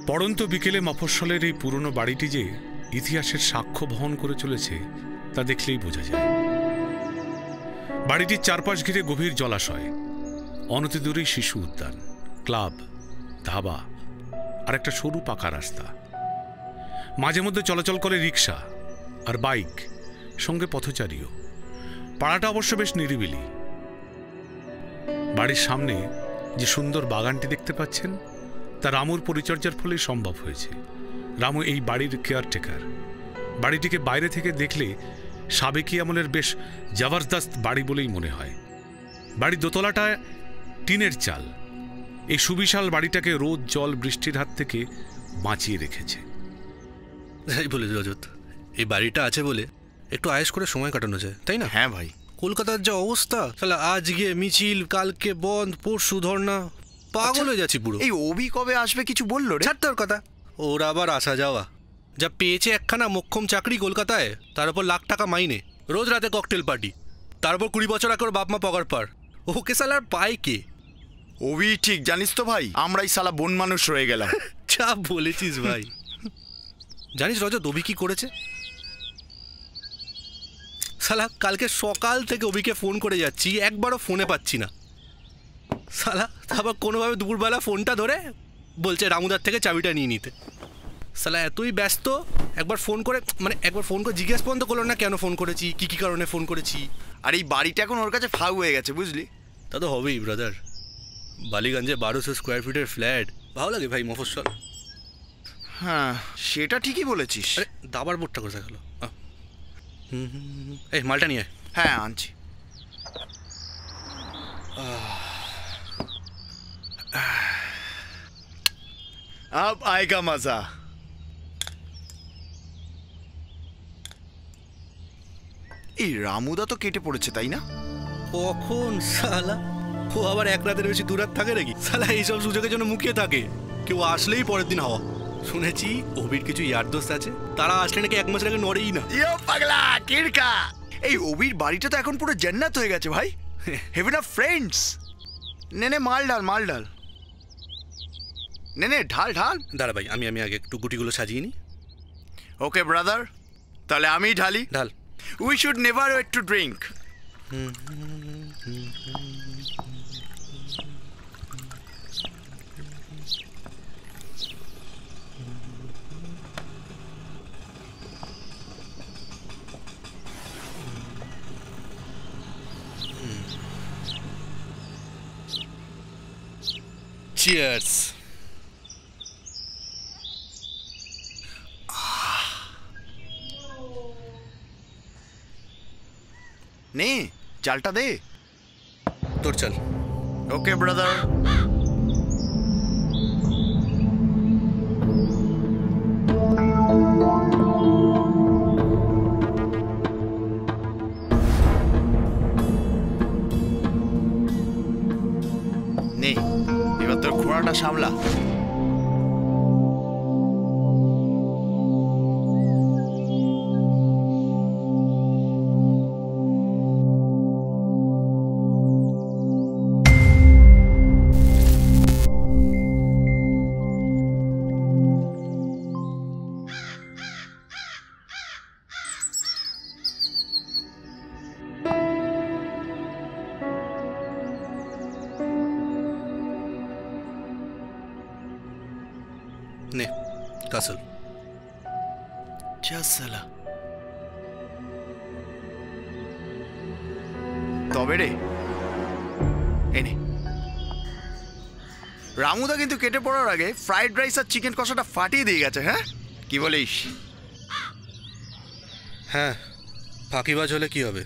পড়ন্ত বিকেলে মফস্বলের এই পুরনো বাড়িটি যে ইতিহাসের সাক্ষ্য বহন করে চলেছে তা দেখলেই বোঝা যায়। বাড়িটির চারপাশ ঘিরে গভীর জলাশয়, অনতিদূরেই শিশু উদ্যান, ক্লাব, ধাবা আর একটা সরু পাকা রাস্তা। মাঝে মধ্যে চলাচল করে রিক্সা আর বাইক, সঙ্গে পথচারীও। পাড়াটা অবশ্য বেশ নিরিবিলি। বাড়ির সামনে যে সুন্দর বাগানটি দেখতে পাচ্ছেন তা রামুর পরিচর্যার ফলেই সম্ভব হয়েছে। রামু এই বাড়ির কেয়ারটেকার। বাড়িটিকে বাইরে থেকে দেখলে সাবেকি আমলের বেশ জবরদস্ত বাড়ি বলেই মনে হয়। বাড়ির দোতলাটা টিনের চাল। এই সুবিশাল বাড়িটাকে রোদ, জল, বৃষ্টির হাত থেকে বাঁচিয়ে রেখেছে। যাই বলে রজত, এই বাড়িটা আছে বলে একটু আয়েশ করে সময় কাটানো যায়, তাই না? হ্যাঁ ভাই, কলকাতার যা অবস্থা, তাহলে আজ গিয়ে মিছিল, কালকে বন্ধ, পরশু ধর্না, পাগল হয়ে যাচ্ছি পুরো। এই অভি কবে আসবে কিছু বললো রে? ছাড় তোর কথা, ওর আবার আসা যাওয়া। যা পেয়েছে একখানা মোক্ষম চাকরি কলকাতায়, তার উপর লাখ টাকা মাইনে, রোজ রাতে ককটেল পার্টি, তারপর 20 বছর আগে ওর বাপ মা পগার পার। ওকে সালার পায় কে? অভি ঠিক জানিস তো ভাই, আমরাই সালা বন মানুষ রয়ে গেলাম। যা বলেছিস ভাই। জানিস রজত অভি কি করেছে? সালা কালকে সকাল থেকে অভিকে ফোন করে যাচ্ছি, একবারও ফোনে পাচ্ছি না। সালা তারপর কোনোভাবে দুপুরবেলা ফোনটা ধরে বলছে রামুদার থেকে চাবিটা নিয়ে নিতে। সালা এতই ব্যস্ত, একবার ফোন করে জিজ্ঞেস পর্যন্ত করলো না কেন ফোন করেছি, কি কি কারণে ফোন করেছি। আর এই বাড়িটা এখন ওর কাছে ফাউ হয়ে গেছে, বুঝলি? তা তো হবেই ব্রাদার। বালিগঞ্জে 1200 স্কোয়ার ফিটের ফ্ল্যাট, ভালো লাগে ভাই মফস্বল। হ্যাঁ সেটা ঠিকই বলেছিস। আরে দাবার বোর্ডটা কোথায় গেল? এই মালটা নিয়ে। হ্যাঁ আনছি। अब आएगा मजा। এই রামুদা তো কেটে পড়েছে, তাই না? কখন সালা ও আবার এক রাতের বেশি দূরাত থাকে নাকি? সালা এইসব সুযোগের জন্য মুখিয়ে থাকে। কেউ আসলেই পরের দিন হাওয়া। শুনেছি অভির কিছু ইয়ার দোস্ত আছে, তারা আসলে নাকি 1 মাস আগে নড়েই না। ইয়ো পাগলা কিরকা, এই অভির বাড়িটা তো এখন পুরো জান্নাত হয়ে গেছে ভাই। Haven of friends. নে নে মাল ডাল, মাল ডাল। নে নে ঢাল ঢাল। দাঁড়া ভাই, আমি আগে একটু গুটিগুলো সাজিয়ে নিই। ওকে ব্রাদার, তাহলে আমি ঢালি। ঢাল। We should never wait to drink. Cheers. নে চালটা দে। তোর চাল। Okay brother. নে এবার তোর ঘোড়াটা সামলা। নে কাসল। চালা তবে রে এনে। রামুদা কিন্তু কেটে পড়ার আগে ফ্রাইড রাইস আর চিকেন কষাটা ফাটিয়ে দিয়ে গেছে। হ্যাঁ কি বলিস? হ্যাঁ, ফাঁকিবাজ হলে কি হবে?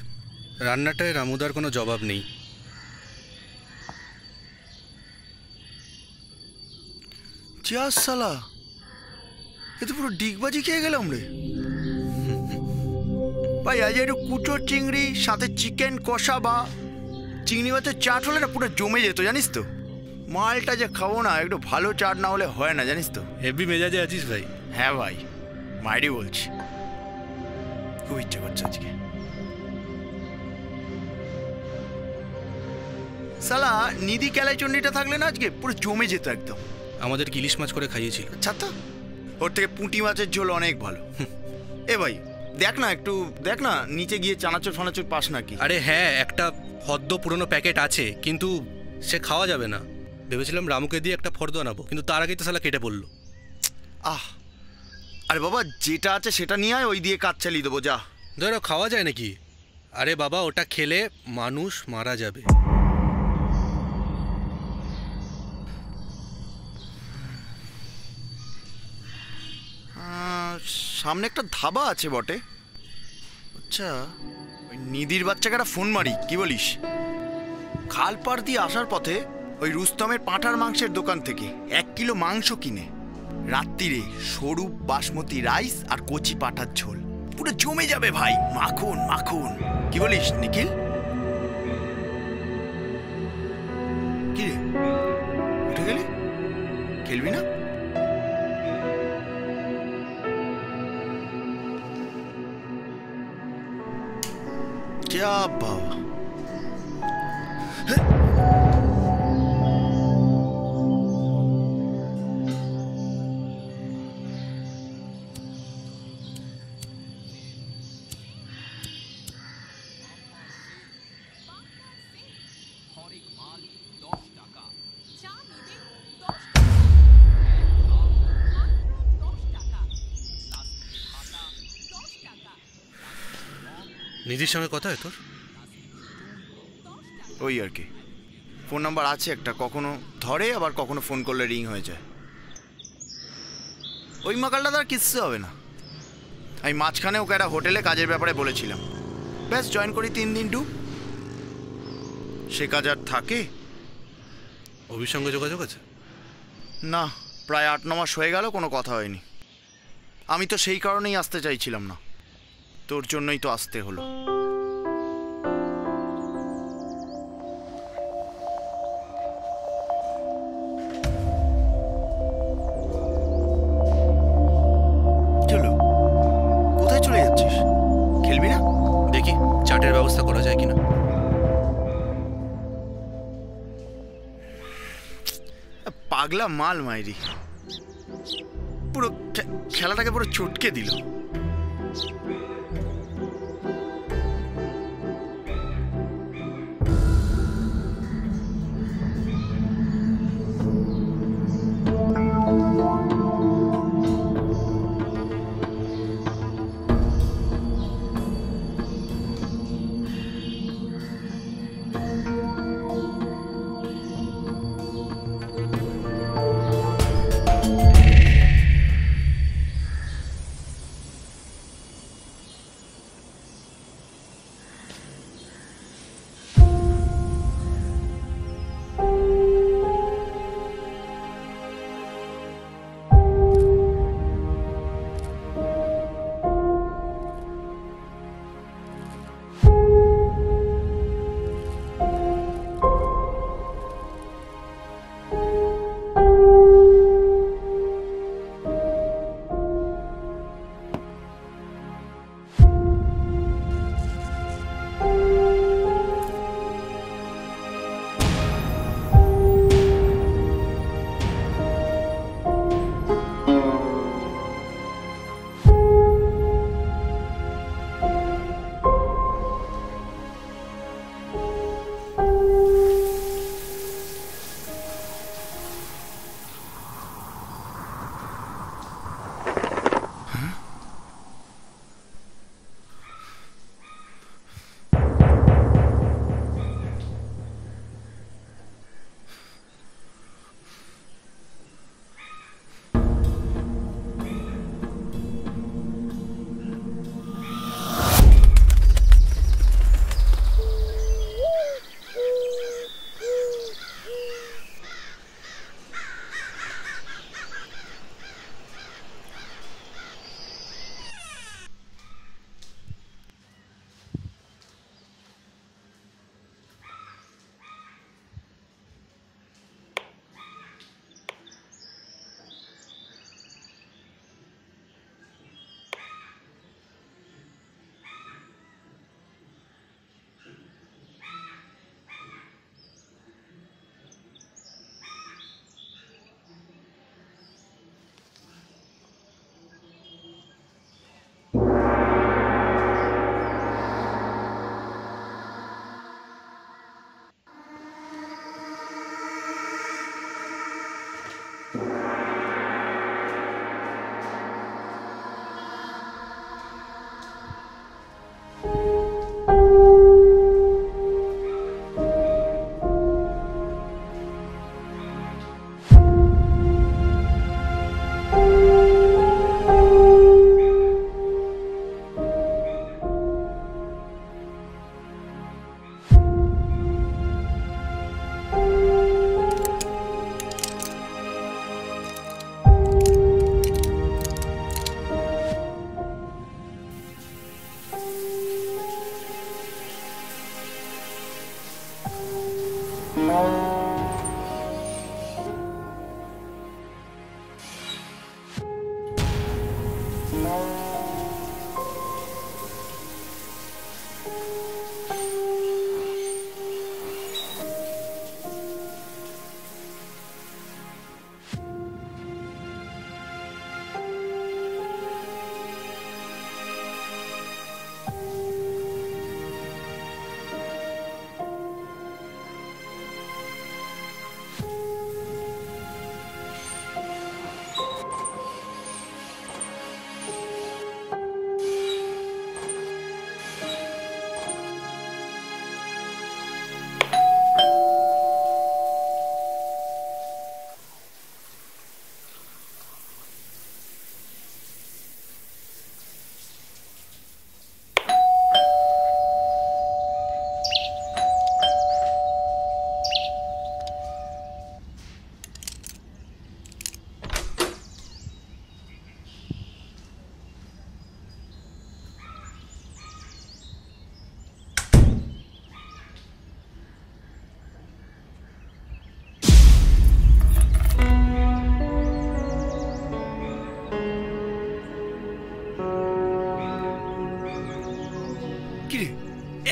রান্নাটায় রামুদার কোনো জবাব নেই। সালা এ তো পুরো ডিগবাজি খেয়ে গেলাম রে ভাই। আজ একটু কুচো চিংড়ি সাথে চিকেন কষা বা চিংড়ি মাছের চাট হলে না পুরো জমে যেত জানিস তো। মালটা যে খাবো না, একটু ভালো চাট না হলে হয় না জানিস তো। হেভি মেজাজে আছিস ভাই। হ্যাঁ ভাই, মাইরি বলছি, খুব ইচ্ছে করছে আজকে। সালা নিধি ক্যালাইচন্ডিটা থাকলে না আজকে পুরো জমে যেত একদম। আমাদের ইলিশ মাছ করে খাইয়েছিল। ছাত্তা ওর থেকে পুঁটি মাছের ঝোল অনেক ভালো। এ ভাই দেখ না, একটু দেখ না নিচে গিয়ে চানাচুর ফানাচুর পাস নাকি। আরে হ্যাঁ, একটা হদ্দ পুরনো প্যাকেট আছে, কিন্তু সে খাওয়া যাবে না। ভেবেছিলাম রামুকে দিয়ে একটা ফর্দ আনাবো, কিন্তু তার আগেই তো সালা কেটে পড়লো। আহ আরে বাবা, যেটা আছে সেটা নিয়ে আয়, ওই দিয়ে কাজ চালিয়ে দেবো যা। ধরো খাওয়া যায় নাকি? আরে বাবা, ওটা খেলে মানুষ মারা যাবে। সামনে একটা ধাবা আছে বটে। আচ্ছা, ওই নিধির বাচ্চাকে একটা ফোন মারি, কি বলিস? খালপাড় দিয়ে আসার পথে ওই রুস্তমের পাঁঠার মাংসের দোকান থেকে 1 কিলো মাংস কিনে রাত্রিরে সরু বাসমতি রাইস আর কচি পাঁঠার ঝোল, পুরো জমে যাবে ভাই, মাখন মাখন। কি বলিস নিখিল? কি রে, উঠে গেলি? খেলবি না? যা বাবা, নিধির সঙ্গে কথা হয় তোর? ওই আর কি, ফোন নাম্বার আছে একটা, কখনো ধরে আবার কখনো ফোন করলে রিং হয়ে যায়। ওই মাকালটা তার কিচ্ছু হবে না। আমি মাঝখানে ওকে একটা হোটেলে কাজের ব্যাপারে বলেছিলাম, ব্যাস জয়েন করি 3 দিন টু। সে কাজ আর থাকে? অভির সঙ্গে যোগাযোগ আছে? না, প্রায় 8-9 মাস হয়ে গেল, কোনো কথা হয়নি। আমি তো সেই কারণেই আসতে চাইছিলাম না, তোর জন্যই তো আসতে হলো। চলো, কোথায় চলে যাচ্ছিস? খেলবি না? দেখি চাটের ব্যবস্থা করা যায় কিনা। পাগলা মাল মাইরি, পুরো খেলাটাকে পুরো চটকে দিল।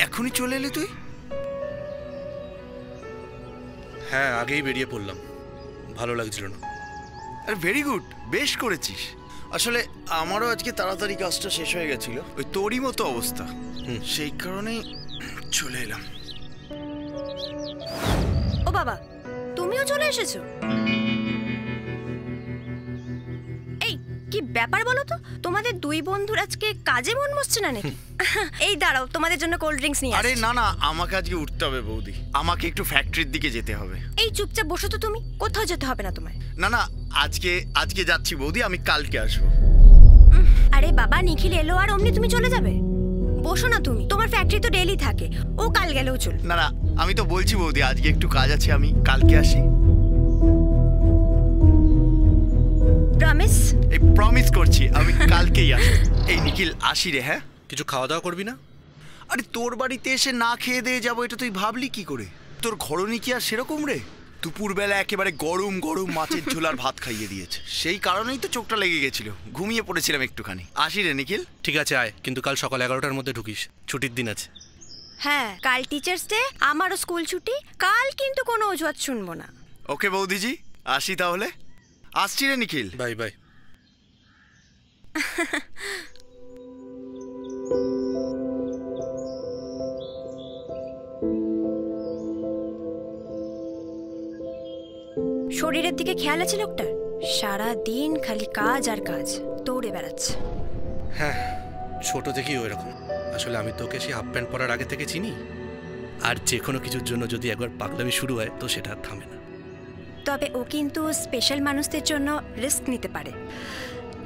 এখনই চলে এলি তুই? হ্যাঁ, আগেই বেরিয়ে পড়লাম, ভালো লাগছিল না। আরে ভেরি গুড, বেশ করেছিস। আসলে আমারও আজকে তাড়াতাড়ি কাজটা শেষ হয়ে গেছিল, ওই তোরই মতো অবস্থা, সেই কারণেই চলে এলাম। ও বাবা, তুমিও চলে এসেছো? এই কি ব্যাপার বলো তো, তোমাদের দুই বন্ধুর আজকে কাজে মন বসছে না নাকি? এই দাঁড়াও, তোমাদের জন্য কোল্ড ড্রিঙ্কস নিয়ে আসছি। আরে না না, আমাকে আজকে উঠতে হবে বৌদি, আমাকে একটু ফ্যাক্টরির দিকে যেতে হবে। এই চুপচাপ বসো তো, তুমি কোথাও যেতে হবে না তোমায়। না না, আজকে যাচ্ছি বৌদি, আমি কালকে আসবো। আরে বাবা, নিখিল এলো আর অমনি তুমি চলে যাবে? বসো না তুমি, তোমার ফ্যাক্টরি তো ডেইলি থাকে, ও কাল গেলেও চল। না না, আমি তো বলছি বৌদি, আজকে একটু কাজ আছে, আমি কালকে আসি। প্রমিস? এই প্রমিস করছি, আমি কালকেই আসি। এই নিখিল, আসি রে। হ্যাঁ, কিছু খাওয়া দাওয়া করবি না? আরে তোর বাড়িতে এসে না খেয়ে দিয়ে যাবো, এটা তুই ভাবলি কি করে? তোর ঘরনি কি আর সেরকম রে? দুপুরবেলা একেবারে গরম গরম মাছের ঝোলার ভাত খাইয়ে দিয়েছে, সেই কারণেই তো চোখটা লেগে গেছিল, ঘুমিয়ে পড়েছিলাম একটুখানি। আসি রে নিখিল। ঠিক আছে, আয়, কিন্তু কাল সকাল 11টার মধ্যে ঢুকিস, ছুটির দিন আছে। হ্যাঁ, কাল টিচার্স ডে, আমারও স্কুল ছুটি, কাল কিন্তু কোনো অজুহাত শুনবো না। ওকে বৌদিজি, আসি তাহলে। আসছি রে নিখিল। Bye bye. শরীরের দিকে খেয়াল আছে লোকটার? সারা দিন খালি কাজ আর কাজ, দৌড়ে বেড়াচ্ছে। হ্যাঁ, ছোট থেকেই ওই রকম। আসলে আমি তোকে সেই হাফ প্যান্ট পরার আগে থেকে চিনি, আর যে কোনো কিছুর জন্য যদি একবার পাগলামি শুরু হয় তো সেটা আর থামে না। তবে ও কিন্তু স্পেশাল মানুষদের জন্য রিস্ক নিতে পারে,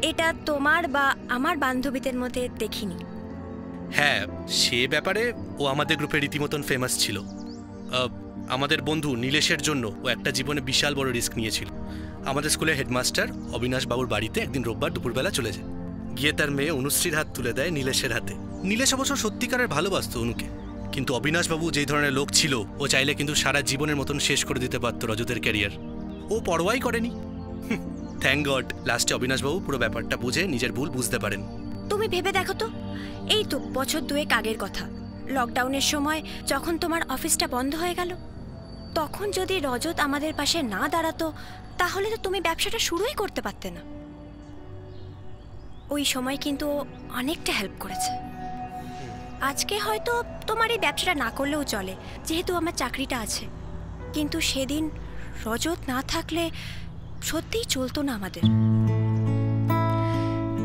এটা তোমার বা আমার বান্ধবীদের মধ্যে দেখিনি। হ্যাঁ, সে ব্যাপারে ও আমাদের গ্রুপে রীতিমতন ফেমাস ছিল। আমাদের বন্ধু নীলেশের জন্য ও একটা জীবনে বিশাল বড় রিস্ক নিয়েছিল। আমাদের স্কুলের হেডমাস্টার অবিনাশ বাবুর বাড়িতে একদিন রোববার দুপুরবেলা চলে যায়, গিয়ে তার মেয়ে অনুশ্রীর হাত তুলে দেয় নীলেশের হাতে। নীলেশ অবশ্য সত্যিকারের ভালোবাসত অনুকে, কিন্তু অবিনাশবাবু যেই ধরনের লোক ছিল, ও চাইলে কিন্তু সারা জীবনের মতন শেষ করে দিতে পারত রজতের ক্যারিয়ার। ও পরোয়াই করেনি। থ্যাংক গড, লাস্টে অবিনাশবাবু পুরো ব্যাপারটা বুঝে নিজের ভুল বুঝতে পারেন। তুমি ভেবে দেখো তো, এই তো বছর দুয়েক আগের কথা, লকডাউনের সময় যখন তোমার অফিসটা বন্ধ হয়ে গেল, তখন যদি রজত আমাদের পাশে না দাঁড়াতো, তাহলে তো তুমি ব্যবসাটা শুরুই করতে পারতে না। ওই সময় কিন্তু অনেকটা হেল্প করেছে। আজকে হয়তো তোমার এই ব্যবসাটা না করলেও চলে, যেহেতু আমার চাকরিটা আছে, কিন্তু সেদিন রজত না থাকলে সত্যিই চলতো না আমাদের।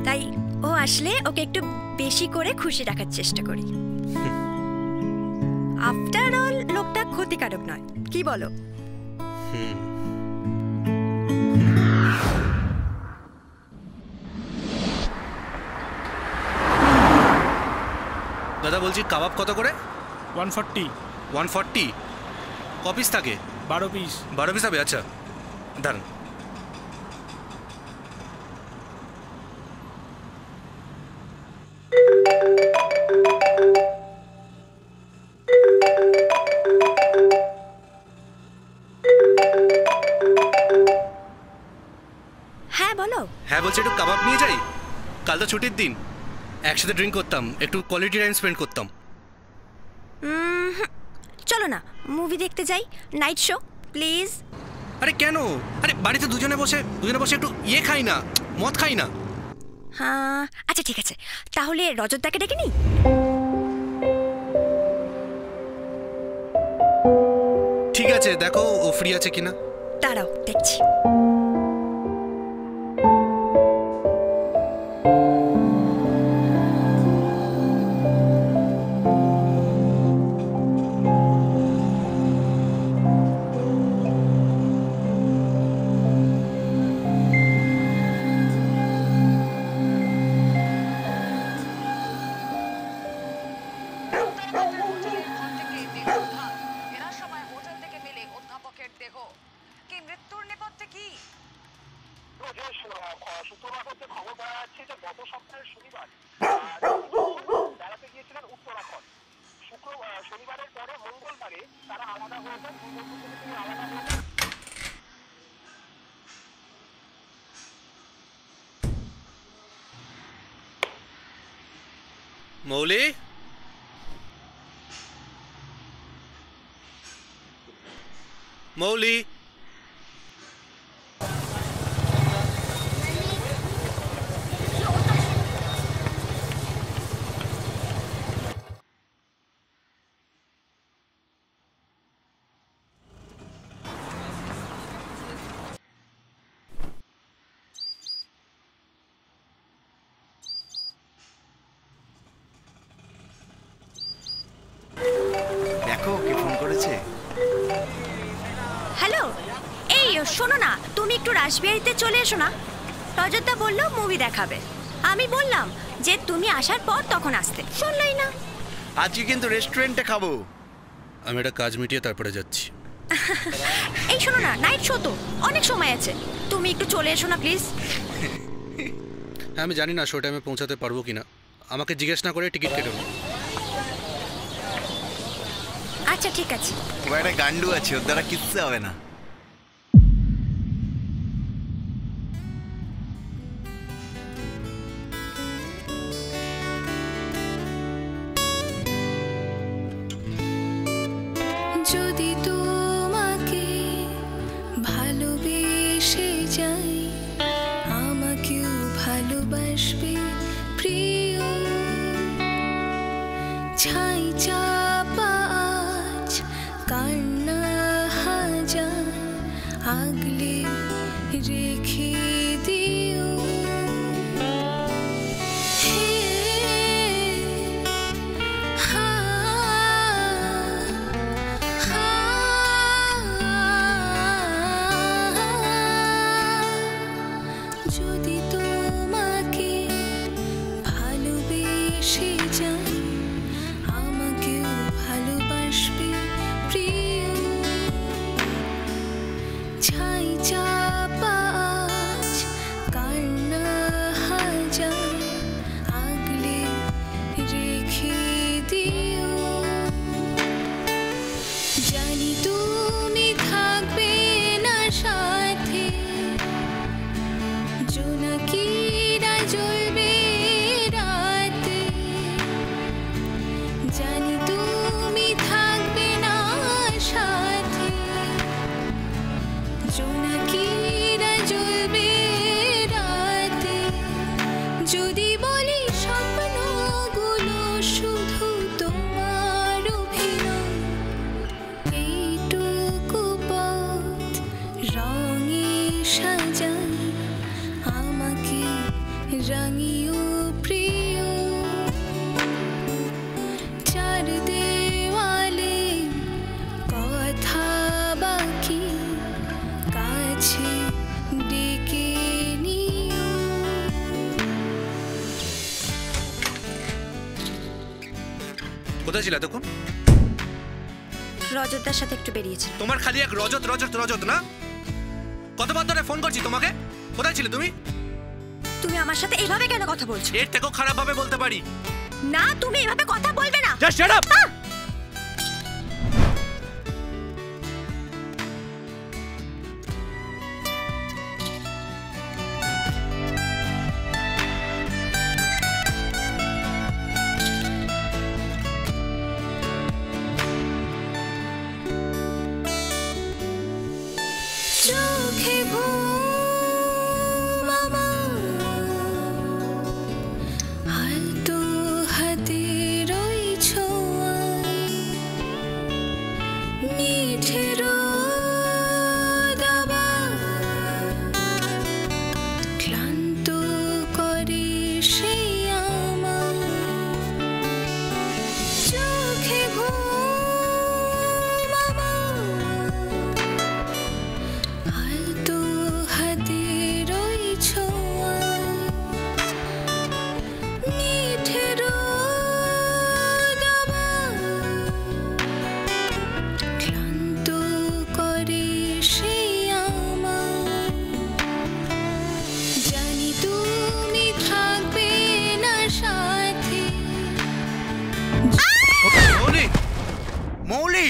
তাই ও আসলে ওকে একটু বেশি করে খুশি রাখার চেষ্টা করি। আফটার অল লোকটা ক্ষতিকারক নয়, কি বলো? দাদা বলছি, কাবাব কত করে? 140। 140? ক পিস থাকে? 12 পিস। 12 পিস হবে, আচ্ছা দাঁড়ান। হ্যাঁ বলো। হ্যাঁ বলছি, একটু কাবাব নিয়ে যাই, কাল তো ছুটির দিন, একসাথে ড্রিঙ্ক করতাম, একটু কোয়ালিটি টাইম স্পেন্ড করতাম। চলো না মুভি দেখতে যাই, নাইট শো প্লিজ। আরে কেন? আরে বাড়িতে দুজনে বসে একটু খাই না, মদ খাই না? হ্যাঁ আচ্ছা ঠিক আছে, তাহলে রজতদাকে ডেকে নিই। ঠিক আছে, দেখো ও ফ্রি আছে কিনা। দাঁড়াও দেখছি। মৌলি, মৌলি, দেখো কে ফোন করেছে। হ্যালো, এই শোনো না, তুমি একটু রাসবিহারিতে চলে এসো না। রজতদা বললো মুভি দেখাবে, আমি বললাম যে তুমি আসার পর তখন আসতে, শুনলই না। আজকে কিন্তু রেস্টুরেন্টে খাবো। আমি একটা কাজ মিটিয়ে তারপরে যাচ্ছি। এই শোনো না, নাইট শো তো অনেক সময় আছে, তুমি একটু চলে এসো না প্লিজ। হ্যাঁ, আমি জানি না শো টাইমে পৌঁছাতে পারবো কিনা, আমাকে জিজ্ঞেস না করে টিকিট কেটে নাও। আচ্ছা ঠিক আছে। ও একটা গান্ডু আছে, ওর দ্বারা কিচ্ছু হবে না। যদি তোমাকে ভালোবেসে যাই, আমাকেও ভালোবাসবে প্রিয়। ছাই চাপা আজ কান্না হাজার, আগলে রেখে দিও। হে হা যদি তোমাকে ভালোবেসে যাই, আমাকেও ভালোবাসবে প্রিয়। ছাই চাপা আজ কান্না হাজার, আগলে রেখে দিও। জানি তুমি থাকবে না সাথে, জোনাকিরা জ্বলবে রাতে। জানি তুমি থাকবে না সাথে, জোনাকিরা জ্বলবে রাতে। যদি বলি স্বপ্নগুলো শুধু তোমার অভিনয়, এইটুকু পথ রঙে সাজাই, আমাকে রাঙিও প্রিয়। চার দেওয়ালে কথা বাকি, কাছে ডেকে নিও। কোথায় ছিল তখন? রজতদার সাথে একটু বেরিয়েছি। তোমার খালি এক রজত রজত রজত না? কতবার ধরে ফোন করছি তোমাকে, কোথায় ছিলে তুমি? তুমি আমার সাথে এইভাবে কেন কথা বলছো? এর থেকেও খারাপ ভাবে বলতে পারি। না, তুমি এইভাবে কথা বলবে না। Just shut up. চোখে ঘুম আমার, হয়তো হাতের ওই ছোঁয়ায়, মিঠে রোদ আবার ক্লান্ত করে সেই আমার। চোখে ঘুম আমার, হয়তো হাতের ওই ছোঁয়ায়, মিঠে রোদ আবার ক্লান্ত করে সেই আমার। জানি তুমি থাকবে না সাথে। মৌলি, মৌলি,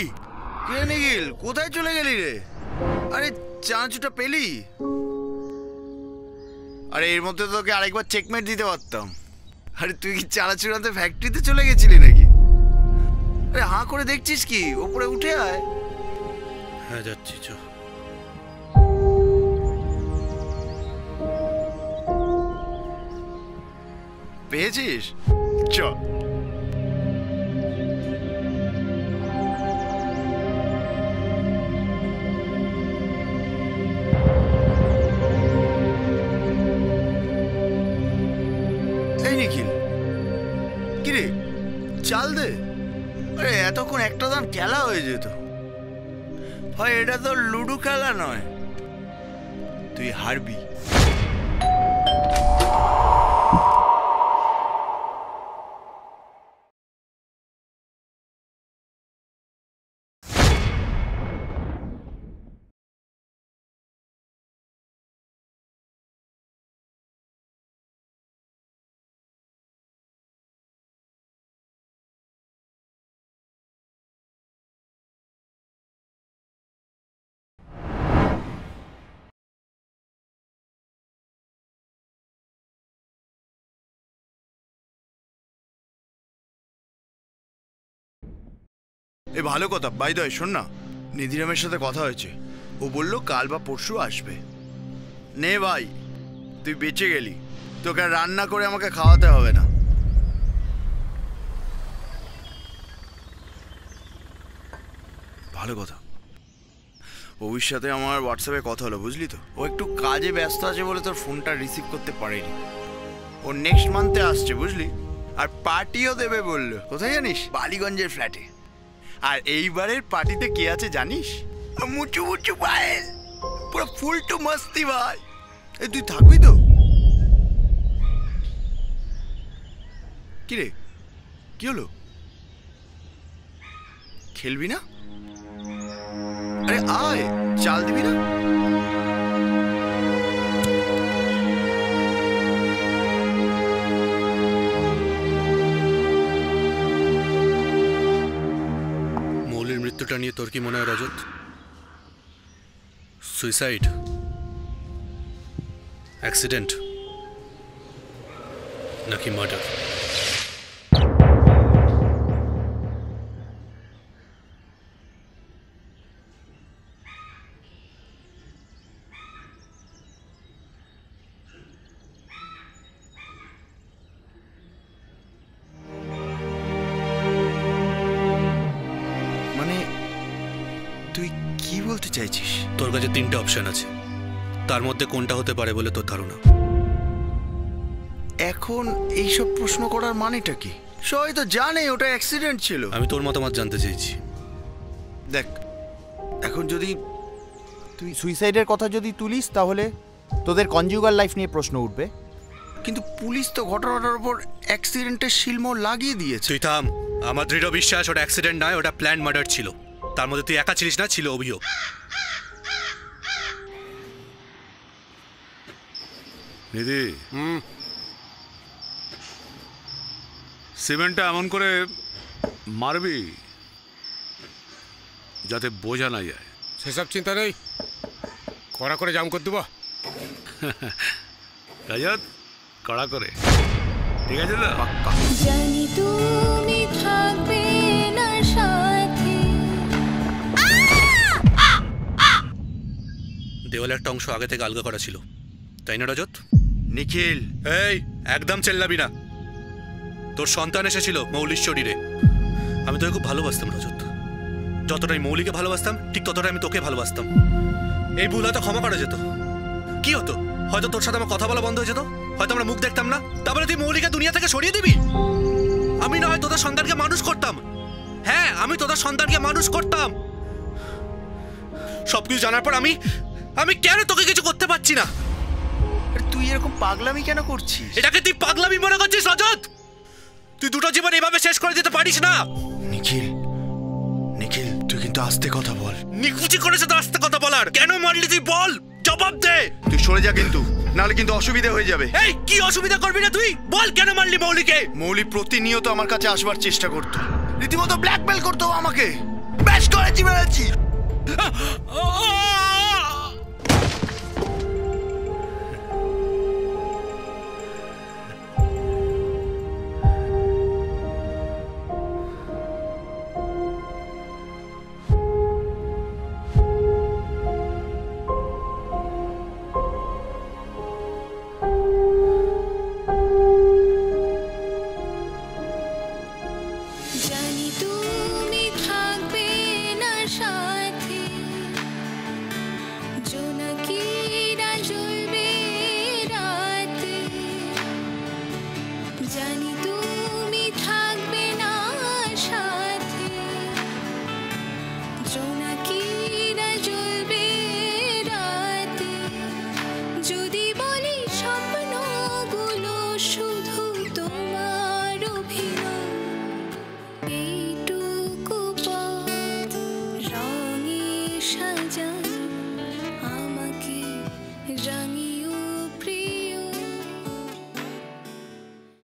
কে নিখিল, কোথায় চলে গেলি রে? আরে চানাচুটা পেলি? আরে এর মধ্যে তোকে আরেকবার চেকমেট দিতে পারতাম। আরে তুই কি চানাচুরাতে ফ্যাক্টরিতে চলে গেছিলি নাকি? আরে হাঁ করে দেখছিস কি? ওপরে উঠে আয়। হ্যাঁ যাচ্ছি, চ। পেয়েছিস? চ। এই নিখিল, কিরে চাল দে। আরে এতক্ষণ একটা দান খেলা হয়ে যেত। হয় এটা তো লুডো খেলা নয়, তুই হারবি। এ ভালো কথা। বাই দ্য ওয়ে, শোন না, নিধিরামের সাথে কথা হয়েছে। ও বলল কাল বা পরশু আসবে। নে ভাই, তুই বেঁচে গেলি। তোকে আর রান্না করে আমাকে খাওয়াতে হবে না। ভালো কথা। ওর সাথে আমার হোয়াটসঅ্যাপে কথা হলো, বুঝলি তো। ও একটু কাজে ব্যস্ত আছে বলে তোর ফোনটা রিসিভ করতে পারেনি। ও নেক্সট মান্থে আসছে, বুঝলি। আর পার্টিও দেবে বললো। কোথায় জানিস? বালিগঞ্জের ফ্ল্যাটে। আর এইবারের পার্টিতে কে আছে জানিস? মুচু মুচু পায়েল, পুরো ফুল টু মস্তি ভাই। এই তুই থাকবি তো? কিরে, কি হলো? খেলবি না? আরে আয়, চাল দিবি না? মৃত্যুটা নিয়ে তোর কি মনে হয় রজত? সুইসাইড, অ্যাক্সিডেন্ট নাকি মার্ডার? চাইছিস? তোর কাছে তিনটে অপশন আছে, তার মধ্যে কোনটা হতে পারে বলে তোর ধারণা? এখন এইসব প্রশ্ন করার মানেটা কি? সবাই তো জানে ওটা অ্যাক্সিডেন্ট ছিল। আমি তোর মতামত জানতে চাইছি। দেখ, এখন যদি তুই সুইসাইডের কথা যদি তুলিস তাহলে তোদের কনজুগাল লাইফ নিয়ে প্রশ্ন উঠবে। কিন্তু পুলিশ তো ঘটনাটার উপর অ্যাক্সিডেন্টের শিলমোহর লাগিয়ে দিয়েছে। তুই থাম। আমার দৃঢ় বিশ্বাস ওটা অ্যাক্সিডেন্ট নয়, ওটা প্ল্যান মার্ডার ছিল। তার মধ্যে তুই একা ছিলিস না, ছিল অভিযোগ। নিধি, সিমেন্টটা এমন করে মারবি যাতে বোঝা না যায়। সেসব চিন্তা নেই, কড়া করে জাম করে দেবো। রাজত, কড়া করে, ঠিক আছে তো? জানি তুমি থাকবে না সাথে। দেওয়ালের একটা অংশ আগে থেকে আলগা করা ছিল, তাই না রজত? নিখিল, এই একদম চেল্লাবি না। তোর সন্তান এসেছিল মৌলির শরীরে। আমি তোকে খুব ভালোবাসতাম রজত। যতটাই মৌলিকে ভালোবাসতাম ঠিক ততটাই আমি তোকে ভালোবাসতাম। এই ভুল হয়তো ক্ষমা করা যেত। কি হতো? হয়তো তোর সাথে আমার কথা বলা বন্ধ হয়ে যেত, হয়তো আমরা মুখ দেখতাম না। তারপরে তুই মৌলিকে দুনিয়া থেকে সরিয়ে দিবি। আমি না হয় তোদের সন্তানকে মানুষ করতাম। হ্যাঁ, আমি তোদের সন্তানকে মানুষ করতাম। সবকিছু জানার পর আমি কেন তোকে কিছু করতে পারছি না? তুই এরকম পাগলামি কেন করছিস? এটাকে তুই পাগলামি মনে করছিস রজত? তুই দুটো জীবন এভাবে শেষ করে দিতে পারিস না। নিখিল, নিখিল, তুই কিন্তু আস্তে কথা বল। নিকুচি করেছে তো আস্তে কথা বলার। কেন মারলি তুই বল, জবাব দে। তুই সরে যা কিন্তু, নাহলে কিন্তু অসুবিধা হয়ে যাবে। এই কি অসুবিধা করবি না তুই? বল কেন মারলি মৌলিকে? মৌলি প্রতিনিয়ত আমার কাছে আসবার চেষ্টা করতো, রীতিমতো ব্ল্যাকমেল করতো আমাকে। বেশ করেছি, বেড়েছি।